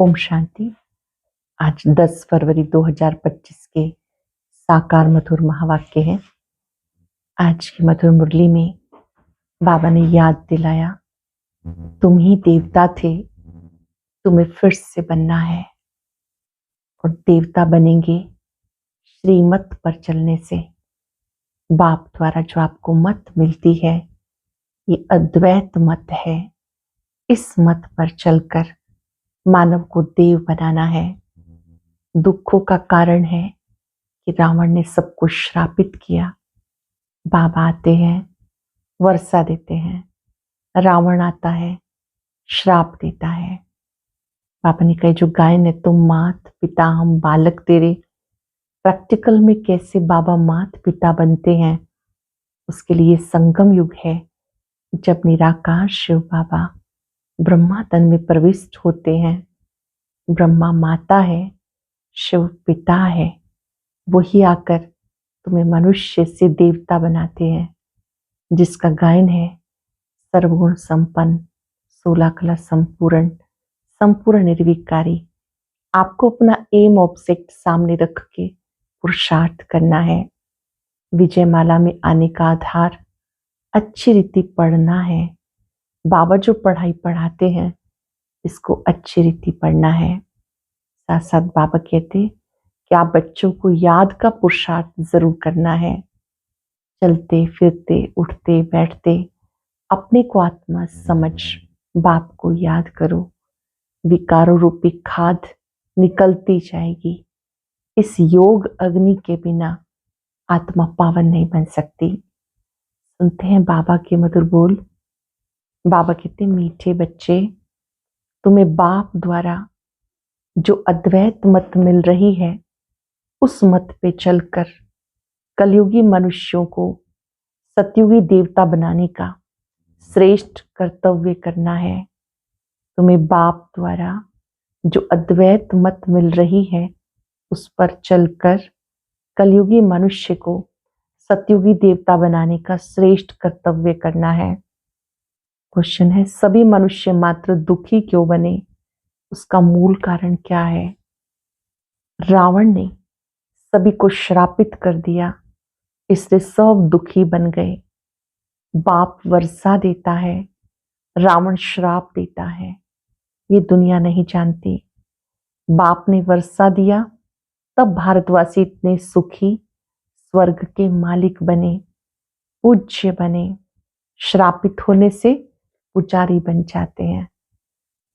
ओम शांति। आज 10 फरवरी 2025 के साकार मधुर महावाक्य है। आज की मधुर मुरली में बाबा ने याद दिलाया, तुम ही देवता थे, तुम्हें फिर से बनना है और देवता बनेंगे श्रीमत पर चलने से। बाप द्वारा जो आपको मत मिलती है ये अद्वैत मत है। इस मत पर चलकर मानव को देव बनाना है। दुखों का कारण है कि रावण ने सबको श्रापित किया। बाबा आते हैं, वर्षा देते हैं, रावण आता है, श्राप देता है। बाबा ने कहा जो गायन है, तुम मात पिता हम बालक तेरे। प्रैक्टिकल में कैसे बाबा मात पिता बनते हैं, उसके लिए संगम युग है जब निराकार शिव बाबा ब्रह्मा तन में प्रविष्ट होते हैं। ब्रह्मा माता है, शिव पिता है। वही आकर तुम्हें मनुष्य से देवता बनाते हैं, जिसका गायन है सर्वगुण संपन्न, 16 कला संपूर्ण, संपूर्ण निर्विकारी। आपको अपना एम ऑब्जेक्ट सामने रख के पुरुषार्थ करना है। विजय माला में आने का आधार अच्छी रीति पढ़ना है। बाबा जो पढ़ाई पढ़ाते हैं इसको अच्छी रीति पढ़ना है। साथ साथ बाबा कहते कि आप बच्चों को याद का पुरुषार्थ जरूर करना है। चलते फिरते उठते बैठते अपने को आत्मा समझ बाप को याद करो। विकारों रूपी खाद निकलती जाएगी। इस योग अग्नि के बिना आत्मा पावन नहीं बन सकती। सुनते हैं बाबा के मधुर बोल। बाबा कहते मीठे बच्चे, तुम्हें बाप द्वारा जो अद्वैत मत मिल रही है उस मत पे चलकर कलयुगी मनुष्यों को सतयुगी देवता बनाने का श्रेष्ठ कर्तव्य करना है। तुम्हें बाप द्वारा जो अद्वैत मत मिल रही है उस पर चलकर कलयुगी मनुष्य को सतयुगी देवता बनाने का श्रेष्ठ कर्तव्य करना है। क्वेश्चन है, सभी मनुष्य मात्र दुखी क्यों बने? उसका मूल कारण क्या है? रावण ने सभी को श्रापित कर दिया, इसलिए सब दुखी बन गए। बाप वर्षा देता है, रावण श्राप देता है। ये दुनिया नहीं जानती। बाप ने वर्षा दिया तब भारतवासी इतने सुखी, स्वर्ग के मालिक बने, पूज्य बने। श्रापित होने से पुजारी बन जाते हैं।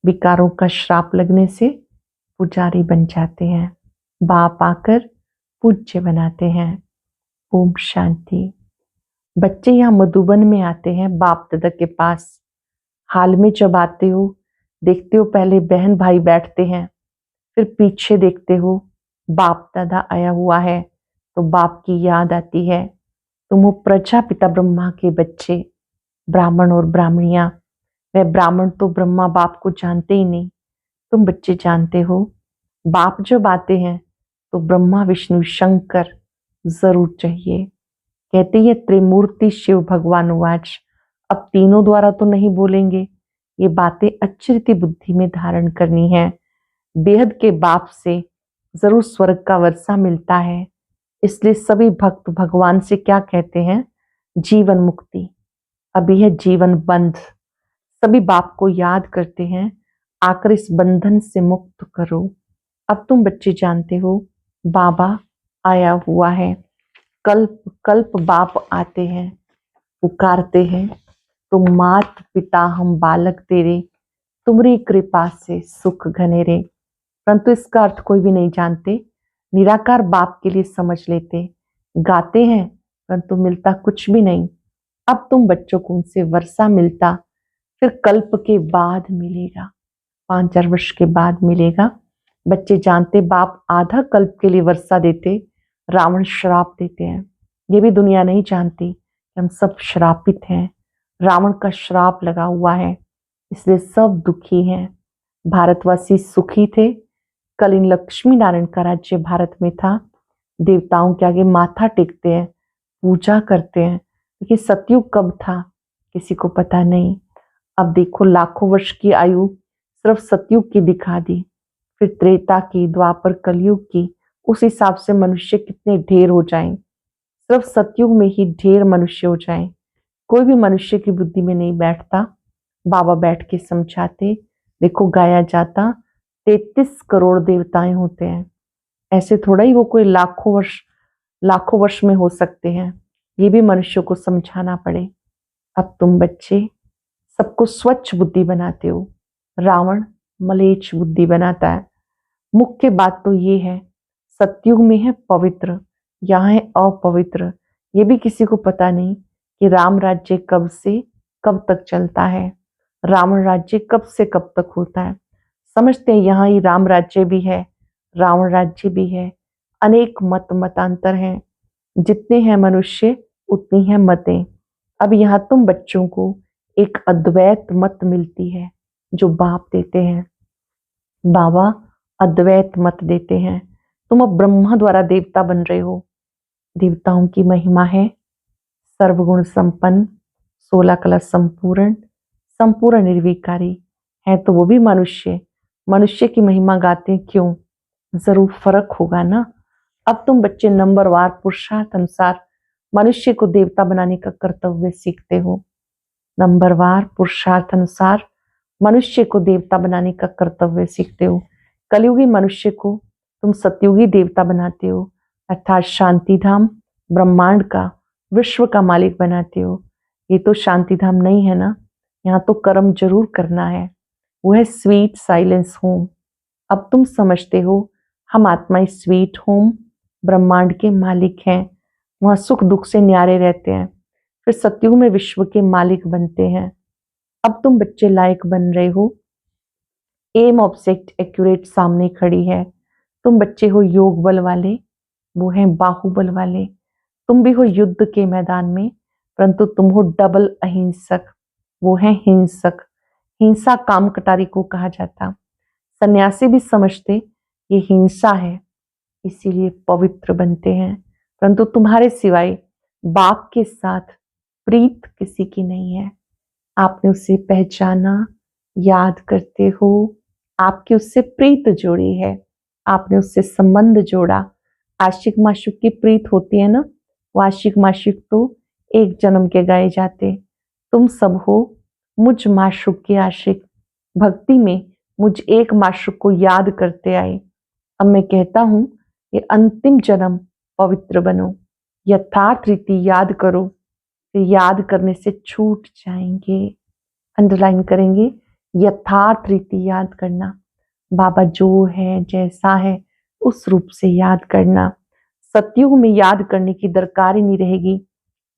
विकारों का श्राप लगने से पुजारी बन जाते हैं। बाप आकर पूज्य बनाते हैं। ओम शांति। बच्चे यहाँ मधुबन में आते हैं बाप दादा के पास। हाल में जब आते हो देखते हो पहले बहन भाई बैठते हैं, फिर पीछे देखते हो बाप दादा आया हुआ है तो बाप की याद आती है। तुम हो प्रजापिता ब्रह्मा के बच्चे, ब्राह्मण और ब्राह्मणियां। मैं ब्राह्मण तो ब्रह्मा बाप को जानते ही नहीं, तुम बच्चे जानते हो। बाप जब आते हैं तो ब्रह्मा विष्णु शंकर जरूर चाहिए। कहते ये त्रिमूर्ति शिव भगवान वाच। अब तीनों द्वारा तो नहीं बोलेंगे, ये बातें अच्छी रीति बुद्धि में धारण करनी है। बेहद के बाप से जरूर स्वर्ग का वर्षा मिलता है, इसलिए सभी भक्त भगवान से क्या कहते हैं? जीवन मुक्ति। अभी है जीवन बंध। सभी बाप को याद करते हैं, आकर इस बंधन से मुक्त करो। अब तुम बच्चे जानते हो बाबा आया हुआ है। कल्प कल्प बाप आते हैं, पुकारते हैं, तुम मात पिता हम बालक तेरे, तुम्हारी कृपा से सुख घनेरे। परंतु इसका अर्थ कोई भी नहीं जानते। निराकार बाप के लिए समझ लेते, गाते हैं परंतु मिलता कुछ भी नहीं। अब तुम बच्चों को उनसे वर्षा मिलता, फिर कल्प के बाद मिलेगा, 5,000 वर्ष के बाद मिलेगा। बच्चे जानते बाप आधा कल्प के लिए वर्षा देते, रावण श्राप देते हैं। ये भी दुनिया नहीं जानती कि हम सब श्रापित हैं। रावण का श्राप लगा हुआ है, इसलिए सब दुखी हैं। भारतवासी सुखी थे। कल इन लक्ष्मी नारायण का राज्य भारत में था। देवताओं के आगे माथा टेकते हैं, पूजा करते हैं। लेकिन सतयुग कब था किसी को पता नहीं। अब देखो लाखों वर्ष की आयु सिर्फ सतयुग की दिखा दी। फिर त्रेता की, द्वापर, कलयुग की, उस हिसाब से मनुष्य कितने ढेर हो जाएं। सिर्फ सतयुग में ही ढेर मनुष्य हो जाएं। कोई भी मनुष्य की बुद्धि में नहीं बैठता। बाबा बैठ के समझाते, देखो गाया जाता 33 करोड़ देवताएं होते हैं। ऐसे थोड़ा ही वो कोई लाखों वर्ष में हो सकते हैं। ये भी मनुष्य को समझाना पड़े। अब तुम बच्चे सबको स्वच्छ बुद्धि बनाते हो, रावण मलेच्छ बुद्धि बनाता है। मुख्य बात तो ये है, सतयुग में है पवित्र, यहाँ है अपवित्र। ये भी किसी को पता नहीं कि राम राज्य कब से कब तक चलता है, रावण राज्य कब से कब तक होता है। समझते हैं यहाँ ही राम राज्य भी है, रावण राज्य भी है। अनेक मतांतर हैं। जितने हैं मनुष्य उतनी हैं मतें। अब यहाँ तुम बच्चों को एक अद्वैत मत मिलती है जो बाप देते हैं। बाबा अद्वैत मत देते हैं। तुम अब ब्रह्मा द्वारा देवता बन रहे हो। देवताओं की महिमा है सर्वगुण संपन्न, 16 कला संपूर्ण, संपूर्ण निर्विकारी है। तो वो भी मनुष्य की महिमा गाते हैं। क्यों? जरूर फर्क होगा ना। अब तुम बच्चे नंबरवार पुरुषार्थ अनुसार मनुष्य को देवता बनाने का कर्तव्य सीखते हो। नंबरवार पुरुषार्थ अनुसार मनुष्य को देवता बनाने का कर्तव्य सीखते हो। कलयुगी मनुष्य को तुम सतयुगी देवता बनाते हो, अर्थात शांति धाम ब्रह्मांड का, विश्व का मालिक बनाते हो। ये तो शांति धाम नहीं है ना, यहाँ तो कर्म जरूर करना है। वो है स्वीट साइलेंस होम। अब तुम समझते हो हम आत्माएं स्वीट होम ब्रह्मांड के मालिक हैं। वहां सुख दुख से न्यारे रहते हैं। फिर सतयुग में विश्व के मालिक बनते हैं। अब तुम बच्चे लायक बन रहे हो। एम ऑब्जेक्ट एक्यूरेट सामने खड़ी है। तुम बच्चे हो योग बल वाले, वो है बाहुबल वाले। तुम भी हो युद्ध के मैदान में, परंतु तुम हो डबल अहिंसक, वो है हिंसक। हिंसा काम कटारी को कहा जाता। सन्यासी भी समझते ये हिंसा है, इसीलिए पवित्र बनते हैं। परंतु तुम्हारे सिवाय बाप के साथ प्रीत किसी की नहीं है। आपने उसे पहचाना, याद करते हो, आपकी उससे प्रीत जोड़ी है, आपने उससे संबंध जोड़ा। आशिक माशूक की प्रीत होती है ना, वो आशिक माशूक तो एक जन्म के गाए जाते। तुम सब हो मुझ माशूक के आशिक, भक्ति में मुझ एक माशूक को याद करते आए। अब मैं कहता हूं ये अंतिम जन्म पवित्र बनो, यथार्थ रीति याद करो, फिर याद करने से छूट जाएंगे। अंडरलाइन करेंगे, यथार्थ रीति याद करना। बाबा जो है जैसा है उस रूप से याद करना। सतयुग में याद करने की दरकार ही नहीं रहेगी।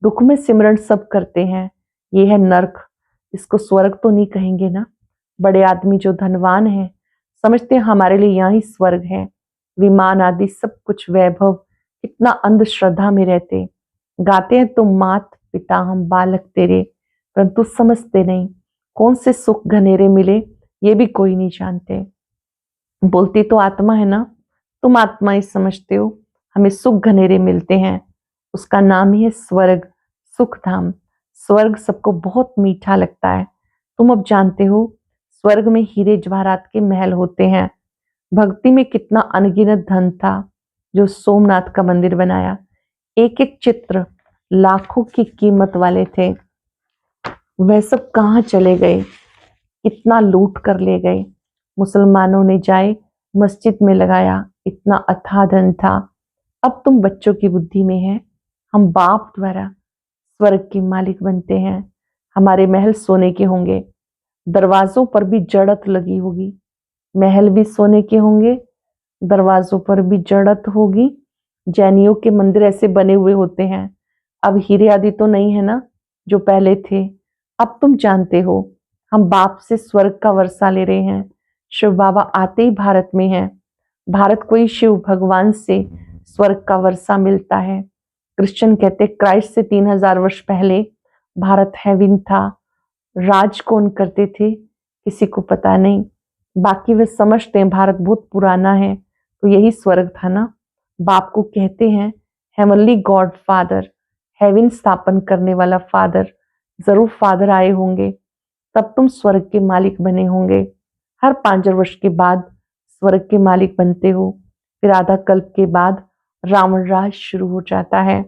दुख में सिमरण सब करते हैं, ये है नरक, इसको स्वर्ग तो नहीं कहेंगे ना। बड़े आदमी जो धनवान है समझते हैं हमारे लिए यहाँ ही स्वर्ग है, विमान आदि सब कुछ वैभव। कितना अंधश्रद्धा में रहते, गाते हैं तुम मात पिता हम बालक तेरे, परंतु समझते नहीं कौन से सुख घनेरे मिले ये भी कोई नहीं जानते। बोलती तो आत्मा है ना, तुम आत्मा ही समझते हो हमें सुख घनेरे मिलते हैं, उसका नाम ही है स्वर्ग, सुख धाम। स्वर्ग सबको बहुत मीठा लगता है। तुम अब जानते हो स्वर्ग में हीरे जवाहरात के महल होते हैं। भक्ति में कितना अनगिनत धन था जो सोमनाथ का मंदिर बनाया। एक एक चित्र लाखों की कीमत वाले थे। वह सब कहाँ चले गए? कितना लूट कर ले गए। मुसलमानों ने जाए मस्जिद में लगाया, इतना अथाह धन था। अब तुम बच्चों की बुद्धि में है हम बाप द्वारा स्वर्ग के मालिक बनते हैं। हमारे महल सोने के होंगे, दरवाजों पर भी जड़त लगी होगी। महल भी सोने के होंगे, दरवाजों पर भी जड़त होगी। जैनियों के मंदिर ऐसे बने हुए होते हैं। अब हीरे आदि तो नहीं है ना जो पहले थे। अब तुम जानते हो हम बाप से स्वर्ग का वर्षा ले रहे हैं। शिव बाबा आते ही भारत में हैं। भारत को ही शिव भगवान से स्वर्ग का वर्षा मिलता है। क्रिश्चियन कहते क्राइस्ट से 3000 वर्ष पहले भारत हेवन था। राज कौन करते थे किसी को पता नहीं, बाकी वे समझते हैं भारत बहुत पुराना है तो यही स्वर्ग था ना। बाप को कहते हैं हेवनली गॉड फादर, हेवन स्थापन करने वाला फादर। जरूर फादर आए होंगे तब तुम स्वर्ग के मालिक बने होंगे। हर 5 वर्ष के बाद स्वर्ग के मालिक बनते हो। फिर आधा कल्प के बाद रावण राज शुरू हो जाता है।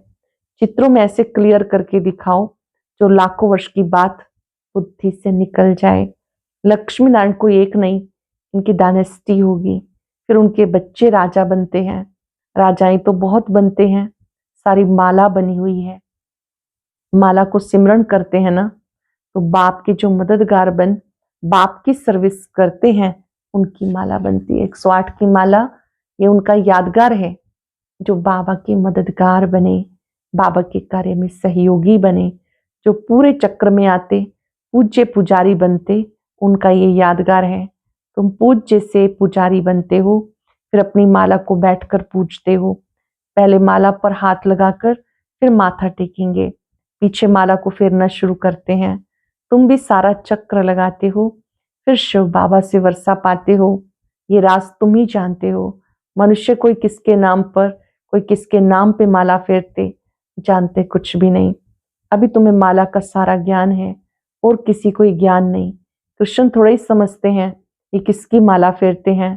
चित्रों में ऐसे क्लियर करके दिखाओ जो लाखों वर्ष की बात बुद्धि से निकल जाए। लक्ष्मी नारायण कोई एक नहीं, इनकी डायनेस्टी होगी। फिर उनके बच्चे राजा बनते हैं, राजाएं तो बहुत बनते हैं। सारी माला बनी हुई है, माला को सिमरन करते हैं ना, तो बाप के जो मददगार बन बाप की सर्विस करते हैं उनकी माला बनती है। 108 की माला ये उनका यादगार है। जो बाबा के मददगार बने, बाबा के कार्य में सहयोगी बने, जो पूरे चक्र में आते पूज्य पुजारी बनते, उनका ये यादगार है। तुम पूज्य से पुजारी बनते हो, फिर अपनी माला को बैठकर पूजते हो। पहले माला पर हाथ लगाकर फिर माथा टेकेंगे, पीछे माला को फेरना शुरू करते हैं। तुम भी सारा चक्र लगाते हो, फिर शिव बाबा से वर्षा पाते हो। ये राज तुम ही जानते हो। मनुष्य कोई किसके नाम पर, कोई किसके नाम पे माला फेरते, जानते कुछ भी नहीं। अभी तुम्हें माला का सारा ज्ञान है और किसी को ज्ञान नहीं। कृष्ण थोड़ा ही समझते हैं ये किसकी माला फेरते हैं।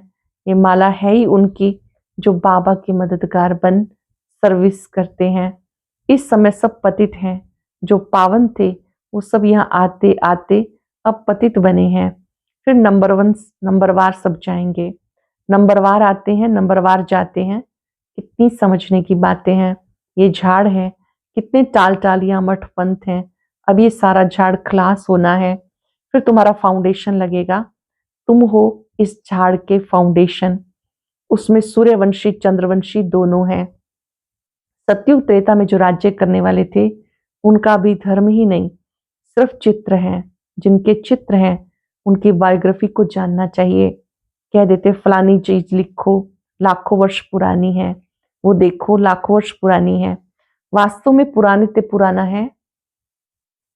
ये माला है ही उनकी जो बाबा के मददगार बन सर्विस करते हैं। इस समय सब पतित हैं, जो पावन थे वो सब यहाँ आते आते अब पतित बने हैं। फिर नंबरवार सब जाएंगे, नंबरवार आते हैं, नंबरवार जाते हैं। कितनी समझने की बातें हैं। ये झाड़ है, कितने टाल टालियां मठ पंथ हैं। अब ये सारा झाड़ क्लास होना है, फिर तुम्हारा फाउंडेशन लगेगा। तुम हो इस झाड़ के फाउंडेशन। उसमें सूर्यवंशी चंद्रवंशी दोनों हैं। सतयुग त्रेता में जो राज्य करने वाले थे उनका भी धर्म ही नहीं, सिर्फ चित्र हैं। जिनके चित्र हैं उनकी बायोग्राफी को जानना चाहिए। कह देते फलानी चीज लिखो, लाखों वर्ष पुरानी है, वो देखो लाखों वर्ष पुरानी है। वास्तव में पुराने ते पुराना है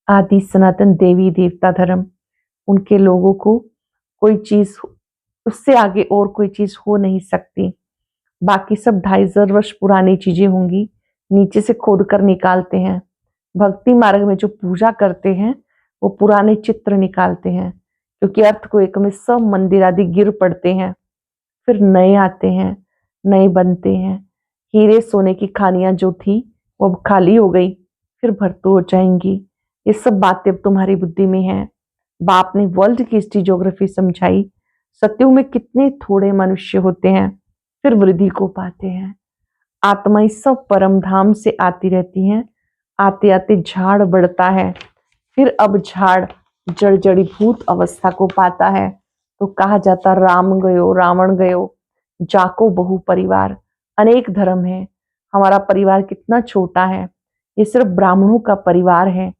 आदि सनातन देवी देवता धर्म। उनके लोगों को कोई चीज उससे आगे और कोई चीज हो नहीं सकती। बाकी सब 2,500 वर्ष पुरानी चीजें होंगी, नीचे से खोद कर निकालते हैं। भक्ति मार्ग में जो पूजा करते हैं वो पुराने चित्र निकालते हैं, क्योंकि अर्थ को एक में सब मंदिर आदि गिर पड़ते हैं। फिर नए आते हैं, नए बनते हैं। हीरे सोने की खानियां जो थी वो अब खाली हो गई, फिर भरतू हो जाएंगी। ये सब बातें अब तुम्हारी बुद्धि में हैं। बाप ने वर्ल्ड की हिस्ट्री ज्योग्राफी समझाई। सत्युग में कितने थोड़े मनुष्य होते हैं, फिर वृद्धि को पाते हैं। आत्माएं सब परम धाम से आती रहती हैं। आते आते झाड़ बढ़ता है, फिर अब झाड़ जड़ीभूत अवस्था को पाता है। तो कहा जाता राम गयो रावण गयो, जाको बहु परिवार। अनेक धर्म है, हमारा परिवार कितना छोटा है। ये सिर्फ ब्राह्मणों का परिवार है।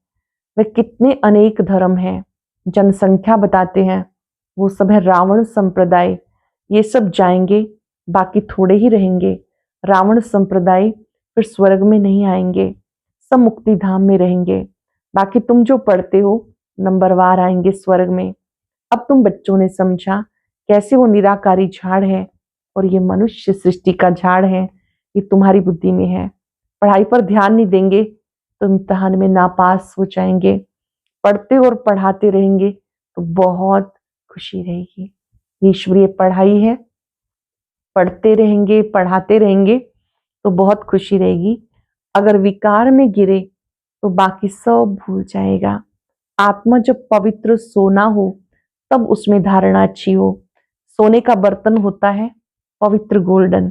वे कितने अनेक धर्म है, जनसंख्या बताते हैं। वो सब है रावण संप्रदाय। ये सब जाएंगे, बाकी थोड़े ही रहेंगे। रावण संप्रदाय फिर स्वर्ग में नहीं आएंगे, सब मुक्ति धाम में रहेंगे। बाकी तुम जो पढ़ते हो नंबरवार आएंगे स्वर्ग में। अब तुम बच्चों ने समझा कैसे वो निराकारी झाड़ है और ये मनुष्य सृष्टि का झाड़ है। ये तुम्हारी बुद्धि में है। पढ़ाई पर ध्यान नहीं देंगे तो इम्तिहान में नापास हो जाएंगे। पढ़ते और पढ़ाते रहेंगे तो बहुत खुशी रहेगी। ईश्वरीय पढ़ाई है, पढ़ते रहेंगे पढ़ाते रहेंगे तो बहुत खुशी रहेगी। अगर विकार में गिरे तो बाकी सब भूल जाएगा। आत्मा जब पवित्र सोना हो तब उसमें धारणा अच्छी हो। सोने का बर्तन होता है पवित्र गोल्डन।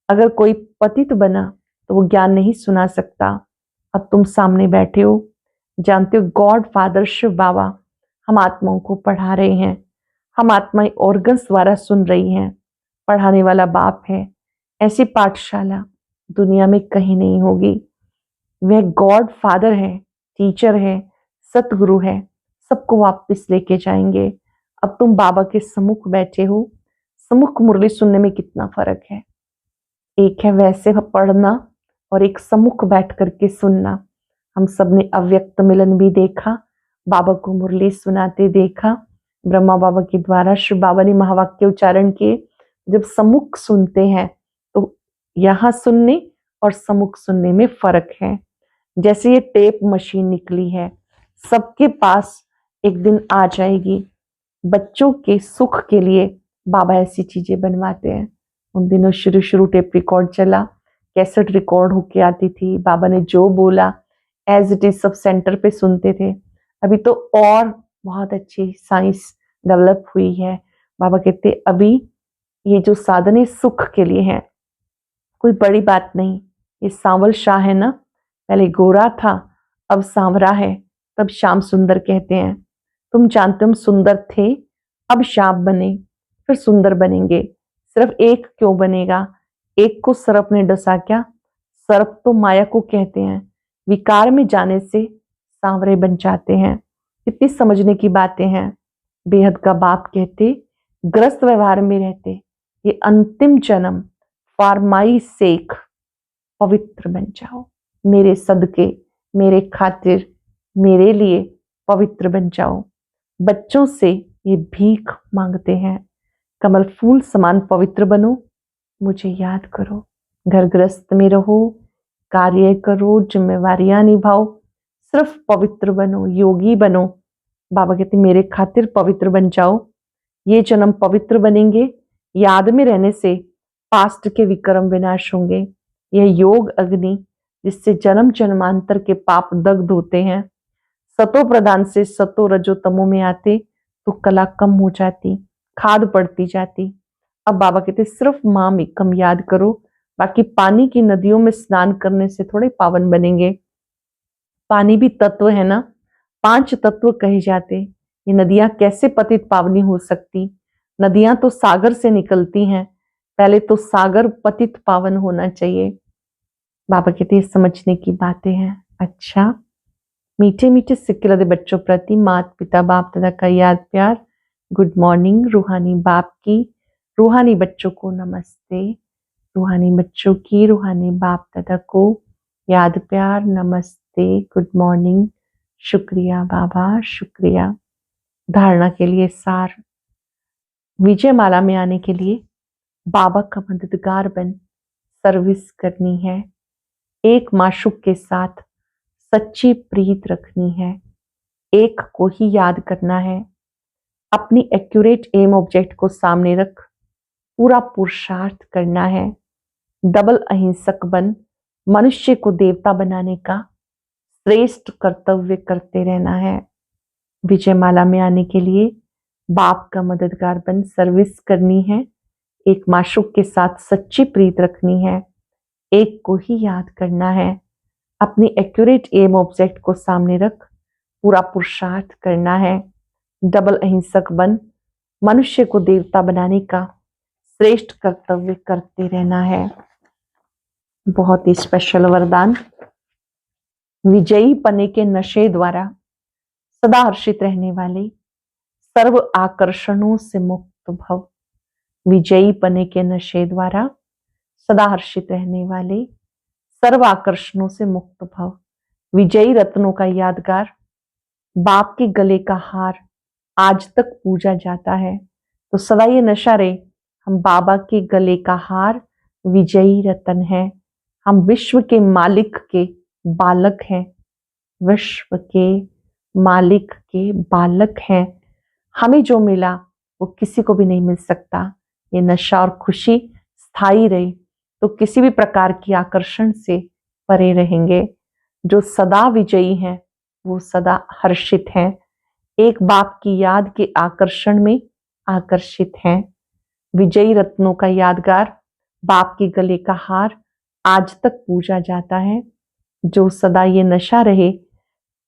अगर कोई पतित बना तो वो ज्ञान नहीं सुना सकता। अब तुम सामने बैठे हो, जानते हो गॉड फादर शिव बाबा हम आत्माओं को पढ़ा रहे हैं। हम आत्माएं ऑर्गन्स द्वारा सुन रही हैं। पढ़ाने वाला बाप है। ऐसी पाठशाला दुनिया में कहीं नहीं होगी। वह गॉड फादर है, टीचर है, सतगुरु है, सबको वापस लेके जाएंगे। अब तुम बाबा के सम्मुख बैठे हो। सम्मुख मुरली सुनने में कितना फर्क है। एक है वैसे पढ़ना और एक सम्मुख बैठ करके सुनना। हम सब ने अव्यक्त मिलन भी देखा, बाबा को मुरली सुनाते देखा। ब्रह्मा बाबा के द्वारा शिव बाबा ने महावाक्य उच्चारण किए। जब सम्मुख सुनते हैं तो यहाँ सुनने और सम्मुख सुनने में फर्क है। जैसे ये टेप मशीन निकली है, सबके पास एक दिन आ जाएगी। बच्चों के सुख के लिए बाबा ऐसी चीजें बनवाते हैं। उन दिनों शुरू शुरू टेप रिकॉर्ड चला, कैसेट रिकॉर्ड होके आती थी, बाबा ने जो बोला एज इट इज सब सेंटर पे सुनते थे। अभी तो और बहुत अच्छी साइंस डेवलप हुई है। बाबा कहते अभी ये जो साधन है सुख के लिए है, कोई बड़ी बात नहीं। ये सांवल शाह है ना, पहले गोरा था अब सांवरा है, तब श्याम सुंदर कहते हैं। तुम जानते हम सुंदर थे, अब श्याम बने, फिर सुंदर बनेंगे। सिर्फ एक क्यों बनेगा, एक को सर्प ने डसा क्या? सर्प तो माया को कहते हैं, विकार में जाने से सांवरे बन जाते हैं। कितनी समझने की बातें हैं। बेहद का बाप कहते ग्रस्त व्यवहार में रहते, ये अंतिम जन्म फॉर माई सेक पवित्र बन जाओ, मेरे सदके, मेरे खातिर, मेरे लिए पवित्र बन जाओ। बच्चों से ये भीख मांगते हैं, कमल फूल समान पवित्र बनो, मुझे याद करो। घर गृहस्थ में रहो, कार्य करो, जिम्मेवारियां निभाओ, सिर्फ पवित्र बनो, योगी बनो। बाबा कहते मेरे खातिर पवित्र बन जाओ। ये जन्म पवित्र बनेंगे, याद में रहने से पास्ट के विक्रम विनाश होंगे। यह योग अग्नि जिससे जन्म जन्मांतर के पाप दग्ध होते हैं। सतो प्रदान से सतो रजो तमो में आते तो कला कम हो जाती, खाद पड़ती जाती। अब बाबा कहते सिर्फ मां में कम याद करो, बाकी पानी की नदियों में स्नान करने से थोड़े पावन बनेंगे। पानी भी तत्व है ना, 5 तत्व कहे जाते। ये नदियां कैसे पतित पावनी हो सकती? नदियां तो सागर से निकलती हैं, पहले तो सागर पतित पावन होना चाहिए। बाबा कहते हैं समझने की बातें हैं। अच्छा, मीठे मीठे सिक्के लदे बच्चों प्रति माता पिता बाप दादा का याद प्यार। Good morning. रूहानी बाप की रूहानी बच्चों को नमस्ते। रूहानी बच्चों की रूहानी बाप दादा को याद प्यार नमस्ते, गुड मॉर्निंग, शुक्रिया बाबा, शुक्रिया। धारणा के लिए सार। विजय माला में आने के लिए बाबा का मददगार बन सर्विस करनी है, एक माशूक के साथ सच्ची प्रीत रखनी है, एक को ही याद करना है, अपनी एक्यूरेट एम ऑब्जेक्ट को सामने रख पूरा पुरुषार्थ करना है, डबल अहिंसक बन मनुष्य को देवता बनाने का श्रेष्ठ कर्तव्य करते रहना है। विजय माला में आने के लिए बाप का मददगार बन सर्विस करनी है, एक माशूक के साथ सच्ची प्रीत रखनी है, एक को ही याद करना है, अपनी एक्यूरेट एम ऑब्जेक्ट को सामने रख पूरा पुरुषार्थ करना है, डबल अहिंसक बन मनुष्य को देवता बनाने का श्रेष्ठ कर्तव्य करते रहना है। बहुत ही स्पेशल वरदान। विजयी पने के नशे द्वारा सदा हर्षित रहने वाले, सर्व आकर्षणों से मुक्त भव। विजयी पने के नशे द्वारा सदा हर्षित रहने वाले, सर्व आकर्षणों से मुक्त भव। विजयी रत्नों का यादगार, बाप के गले का हार आज तक पूजा जाता है, तो सदा ये नशा रहे हम बाबा के गले का हार विजयी रत्न है। हम विश्व के मालिक के बालक हैं, विश्व के मालिक के बालक हैं। हमें जो मिला वो किसी को भी नहीं मिल सकता। ये नशा और खुशी स्थायी रहे तो किसी भी प्रकार की आकर्षण से परे रहेंगे। जो सदा विजयी हैं वो सदा हर्षित हैं, एक बाप की याद के आकर्षण में आकर्षित हैं। विजयी रत्नों का यादगार, बाप के गले का हार आज तक पूजा जाता है। जो सदा ये नशा रहे,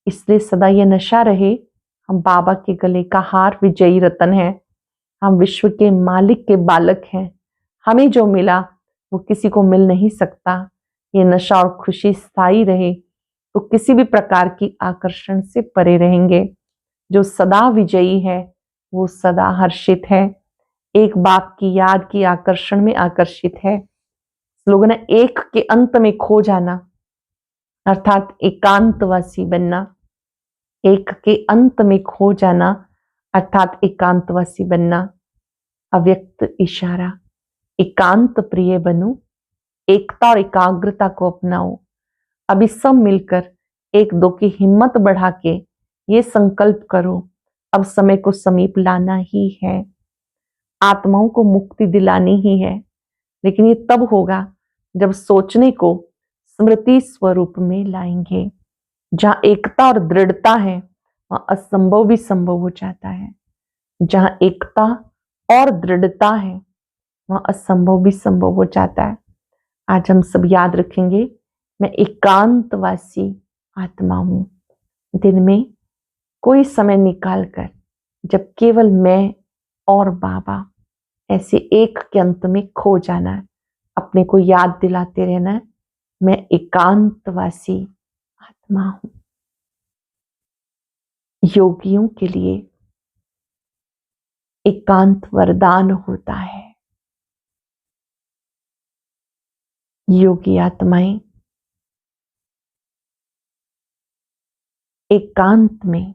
इसलिए सदा ये नशा रहे हम बाबा के गले का हार विजयी रत्न है। हम विश्व के मालिक के बालक हैं। हमें जो मिला वो किसी को मिल नहीं सकता। ये नशा और खुशी स्थायी रहे तो किसी भी प्रकार की आकर्षण से परे रहेंगे। जो सदा विजयी है वो सदा हर्षित है, एक बाप की याद की आकर्षण में आकर्षित है। लोगों ने एक के अंत में खो जाना अर्थात एकांतवासी बनना, एक के अंत में खो जाना अर्थात एकांतवासी बनना। अव्यक्त इशारा, एकांत प्रिय बनो, एकता और एकाग्रता को अपनाओ। अभी सब मिलकर एक दो की हिम्मत बढ़ा के ये संकल्प करो, अब समय को समीप लाना ही है। आत्माओं को मुक्ति दिलानी ही है, लेकिन ये तब होगा जब सोचने को स्मृति स्वरूप में लाएंगे। जहां एकता और दृढ़ता है वहां असंभव भी संभव हो जाता है। जहां एकता और दृढ़ता है वहां असंभव भी संभव हो जाता है। आज हम सब याद रखेंगे, मैं एकांतवासी आत्मा हूं। दिन में कोई समय निकालकर जब केवल मैं और बाबा ऐसे एक के अंत में खो जाना है, अपने को याद दिलाते रहना है, मैं एकांतवासी आत्मा हूं। योगियों के लिए एकांत वरदान होता है। योगी आत्माएं एकांत में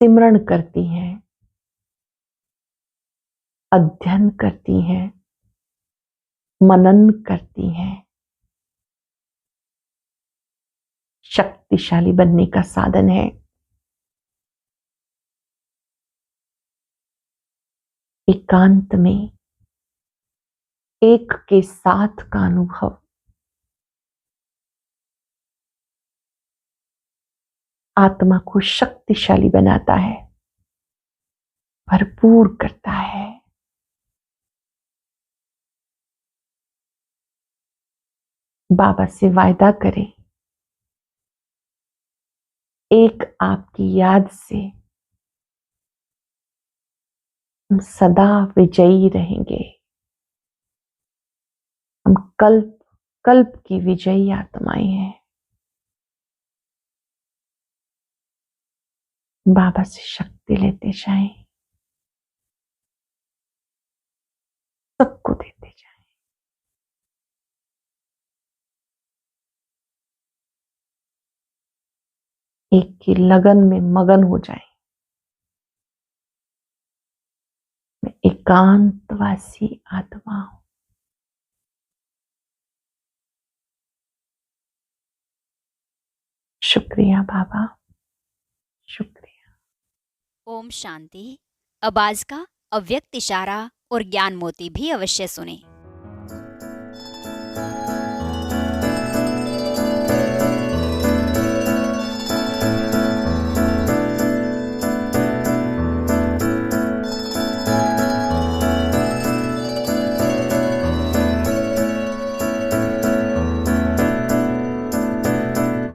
सिमरण करती हैं, अध्ययन करती हैं, मनन करती हैं। शक्तिशाली बनने का साधन है। एकांत में एक के साथ का अनुभव आत्मा को शक्तिशाली बनाता है, भरपूर करता है। बाबा से वायदा करें, एक आपकी याद से हम सदा विजयी रहेंगे। हम कल्प कल्प की विजयी आत्माएं हैं। बाबा से शक्ति लेते जाएं, सबको देते जाएं। एक की लगन में मगन हो जाएं। मैं एकांतवासी आत्मा हूं। शुक्रिया बाबा, शुक्रिया। ओम शांति। अब आज का अव्यक्त इशारा और ज्ञान मोती भी अवश्य सुने।